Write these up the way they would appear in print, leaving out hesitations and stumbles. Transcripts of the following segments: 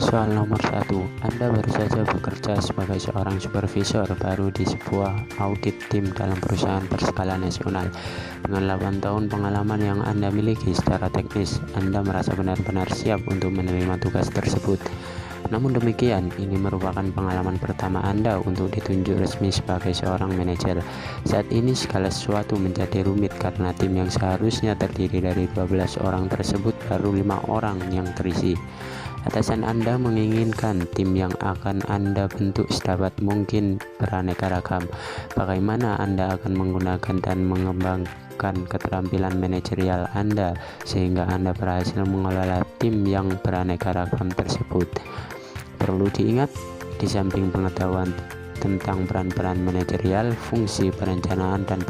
Soal nomor 1, Anda baru saja bekerja sebagai seorang supervisor baru di sebuah audit tim dalam perusahaan berskala nasional. Dengan 8 tahun pengalaman yang Anda miliki secara teknis, Anda merasa benar-benar siap untuk menerima tugas tersebut. Namun demikian, ini merupakan pengalaman pertama Anda untuk ditunjuk resmi sebagai seorang manajer. Saat ini segala sesuatu menjadi rumit karena tim yang seharusnya terdiri dari 12 orang tersebut baru 5 orang yang terisi. Atasan Anda menginginkan tim yang akan Anda bentuk sedapat mungkin beraneka ragam. Bagaimana Anda akan menggunakan dan mengembangkan keterampilan manajerial Anda sehingga Anda berhasil mengelola tim yang beraneka ragam tersebut? Perlu diingat, di samping pengetahuan tentang peran-peran manajerial, fungsi perencanaan dan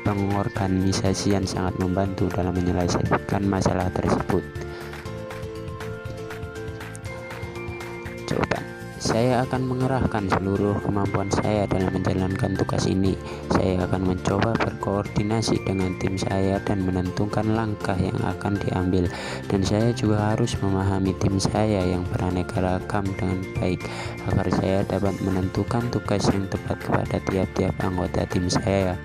pengorganisasian sangat membantu dalam menyelesaikan masalah tersebut. Jawaban: saya akan mengerahkan seluruh kemampuan saya dalam menjalankan tugas ini. Saya akan mencoba berkoordinasi dengan tim saya dan menentukan langkah yang akan diambil. Dan saya juga harus memahami tim saya yang beraneka ragam dengan baik, agar saya dapat menentukan tugas yang tepat kepada tiap-tiap anggota tim saya.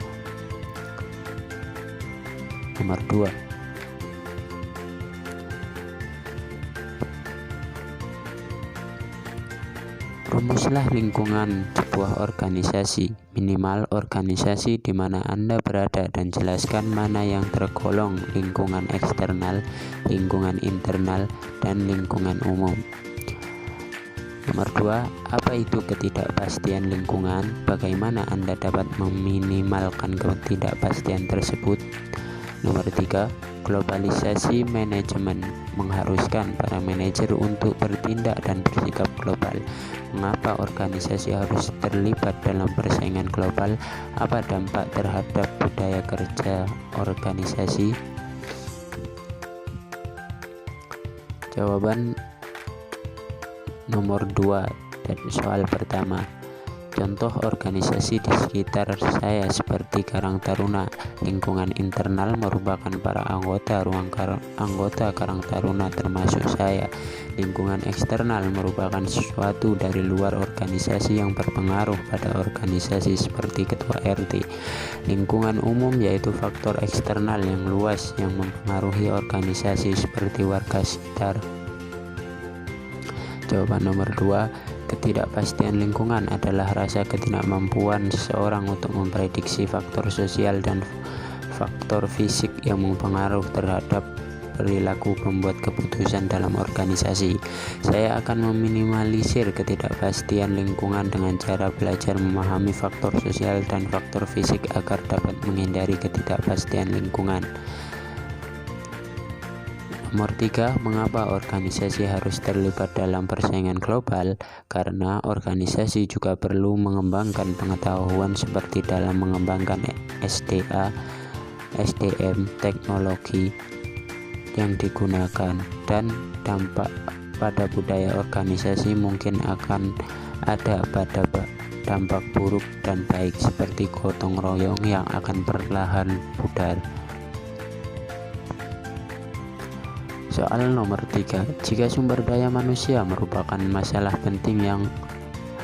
Nomor 2, rumuslah lingkungan sebuah organisasi, minimal organisasi di mana Anda berada, dan jelaskan mana yang tergolong lingkungan eksternal, lingkungan internal, dan lingkungan umum. Nomor 2, apa itu ketidakpastian lingkungan? Bagaimana Anda dapat meminimalkan ketidakpastian tersebut? Nomor 3, globalisasi manajemen mengharuskan para manajer untuk bertindak dan bersikap global. Mengapa organisasi harus terlibat dalam persaingan global? Apa dampak terhadap budaya kerja organisasi? Jawaban nomor 2 dan soal pertama. Contoh organisasi di sekitar saya seperti Karang Taruna. Lingkungan internal merupakan para anggota Karang Taruna termasuk saya. Lingkungan eksternal merupakan sesuatu dari luar organisasi yang berpengaruh pada organisasi seperti ketua RT. Lingkungan umum yaitu faktor eksternal yang luas yang mempengaruhi organisasi seperti warga sekitar. Jawaban nomor 2, ketidakpastian lingkungan adalah rasa ketidakmampuan seseorang untuk memprediksi faktor sosial dan faktor fisik yang mempengaruhi terhadap perilaku pembuat keputusan dalam organisasi. Saya akan meminimalisir ketidakpastian lingkungan dengan cara belajar memahami faktor sosial dan faktor fisik agar dapat menghindari ketidakpastian lingkungan. Nomor 3, mengapa organisasi harus terlibat dalam persaingan global? Karena organisasi juga perlu mengembangkan pengetahuan seperti dalam mengembangkan SDM, teknologi yang digunakan, dan dampak pada budaya organisasi mungkin akan ada pada dampak buruk dan baik seperti gotong royong yang akan perlahan pudar. Soal nomor 3, jika sumber daya manusia merupakan masalah penting yang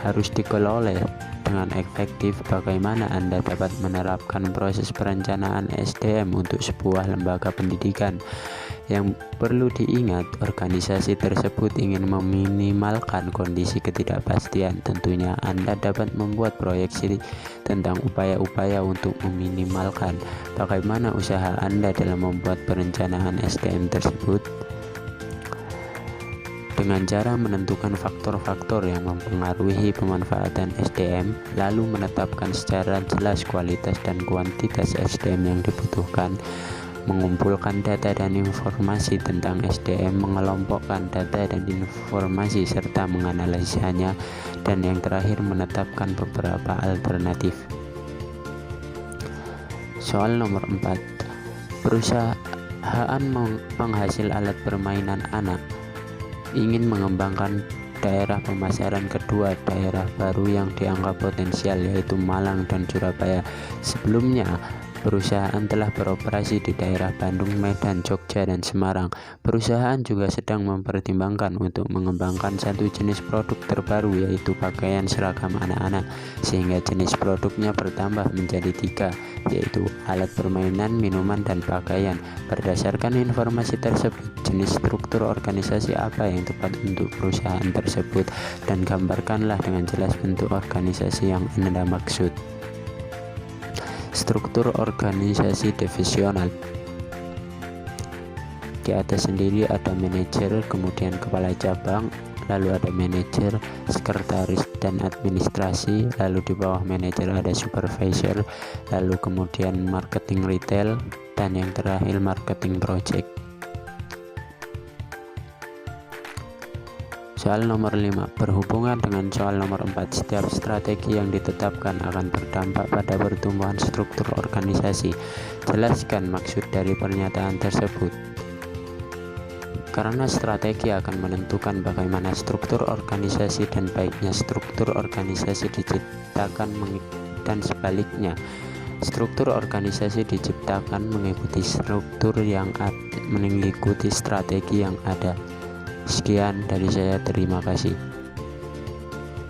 harus dikelola dengan efektif, bagaimana Anda dapat menerapkan proses perencanaan SDM untuk sebuah lembaga pendidikan? Yang perlu diingat, organisasi tersebut ingin meminimalkan kondisi ketidakpastian. Tentunya Anda dapat membuat proyeksi tentang upaya-upaya untuk meminimalkan. Bagaimana usaha Anda dalam membuat perencanaan SDM tersebut? Dengan cara menentukan faktor-faktor yang mempengaruhi pemanfaatan SDM, lalu menetapkan secara jelas kualitas dan kuantitas SDM yang dibutuhkan, mengumpulkan data dan informasi tentang SDM, mengelompokkan data dan informasi serta menganalisanya, dan yang terakhir menetapkan beberapa alternatif. Soal nomor 4, perusahaan penghasil alat permainan anak ingin mengembangkan daerah pemasaran kedua daerah baru yang dianggap potensial, yaitu Malang dan Surabaya. Sebelumnya, Perusahaan telah beroperasi di daerah Bandung, Medan, Jogja, dan Semarang. Perusahaan juga sedang mempertimbangkan untuk mengembangkan satu jenis produk terbaru, yaitu pakaian seragam anak-anak, sehingga jenis produknya bertambah menjadi 3, yaitu alat permainan, minuman, dan pakaian. Berdasarkan informasi tersebut, jenis struktur organisasi apa yang tepat untuk perusahaan tersebut, dan gambarkanlah dengan jelas bentuk organisasi yang Anda maksud. Struktur organisasi divisional. Di atas sendiri ada manajer, kemudian kepala cabang, lalu ada manajer, sekretaris, dan administrasi, lalu di bawah manajer ada supervisor, lalu kemudian marketing retail, dan yang terakhir marketing project. Soal nomor 5, berhubungan dengan soal nomor 4, setiap strategi yang ditetapkan akan berdampak pada pertumbuhan struktur organisasi. Jelaskan maksud dari pernyataan tersebut. Karena strategi akan menentukan bagaimana struktur organisasi dan baiknya struktur organisasi diciptakan dan sebaliknya. Struktur organisasi diciptakan mengikuti strategi yang ada. Sekian dari saya, terima kasih.